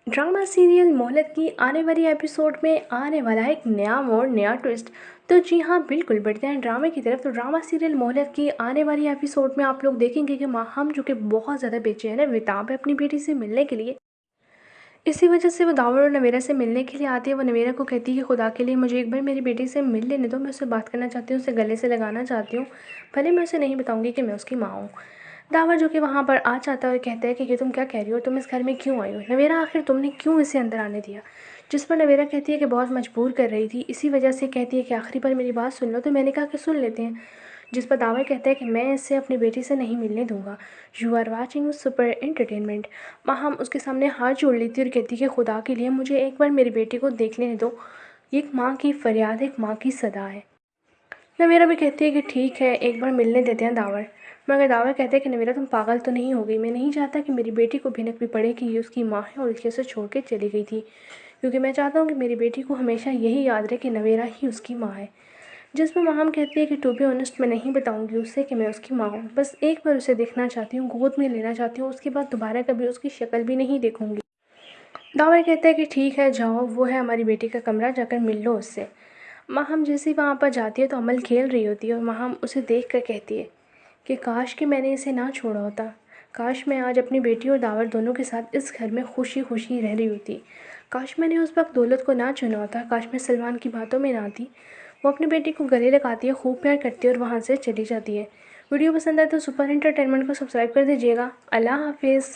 Drama serial मोहलत की आने वाली एपिसोड में आने वाला है एक नया मोड़, नया ट्विस्ट। तो जी हाँ, बिल्कुल बढ़ते हैं ड्रामे की तरफ। तो ड्रामा सीरियल मोहलत की आने वाली एपिसोड में आप लोग देखेंगे कि माहम जो कि बहुत ज़्यादा बेचैन है बेताब है अपनी बेटी से मिलने के लिए। इसी वजह से वो दावर और नवेरा से मिलने के लिए आती है। वो नवेरा को कहती है कि खुदा के लिए मुझे एक बार मेरी बेटी से मिल लेने दो, मैं उससे बात करना चाहती हूँ, उसे गले से लगाना चाहती हूँ, भले मैं उसे नहीं बताऊँगी कि मैं उसकी माँ हूँ। दावर जो कि वहाँ पर आ जाता है और कहता है कि ये तुम क्या कह रही हो, तुम इस घर में क्यों आई हो नवेरा, आखिर तुमने क्यों इसे अंदर आने दिया। जिस पर नवेरा कहती है कि बहुत मजबूर कर रही थी, इसी वजह से कहती है कि आखिरी बार मेरी बात सुन लो। तो मैंने कहा कि सुन लेते हैं। जिस पर दावर कहता है कि मैं इससे अपनी बेटी से नहीं मिलने दूंगा। You are watching super entertainment. Maham उसके सामने हाथ जोड़ लेती है और कहती है कि खुदा के लिए मुझे एक बार मेरी बेटी को देख लेने दो, ये एक माँ की फरियाद है, एक माँ की सदा है। नवेरा भी कहती है कि ठीक है, एक बार मिलने देते हैं दावर। मगर दावर कहते हैं कि नवेरा तुम पागल तो नहीं हो गई, मैं नहीं चाहता कि मेरी बेटी को भिनक भी पड़े कि ये उसकी माँ है और इसके उसे छोड़ के चली गई थी, क्योंकि मैं चाहता हूँ कि मेरी बेटी को हमेशा यही याद रहे कि नवेरा ही उसकी माँ है। जिसमें माहम कहती है कि टू बी ऑनेस्ट मैं नहीं बताऊंगी उससे कि मैं उसकी माँ हूँ, बस एक बार उसे देखना चाहती हूँ, गोद में लेना चाहती हूँ, उसके बाद दोबारा कभी उसकी शक्ल भी नहीं देखूंगी। दावर कहता है कि ठीक है जाओ, वो है हमारी बेटी का कमरा, जाकर मिल लो उससे। माहम जैसे ही वहाँ पर जाती है तो अमल खेल रही होती है और माहम उसे देख कर कहती है कि काश कि मैंने इसे ना छोड़ा होता, काश मैं आज अपनी बेटी और दावर दोनों के साथ इस घर में खुशी खुशी रह रही होती, काश मैंने उस वक्त दौलत को ना चुना होता, काश मैं सलमान की बातों में ना थी। वो अपनी बेटी को गले लगाती है, खूब प्यार करती है और वहाँ से चली जाती है। वीडियो पसंद आए तो सुपर एंटरटेनमेंट को सब्सक्राइब कर दीजिएगा। अल्लाह हाफिज़।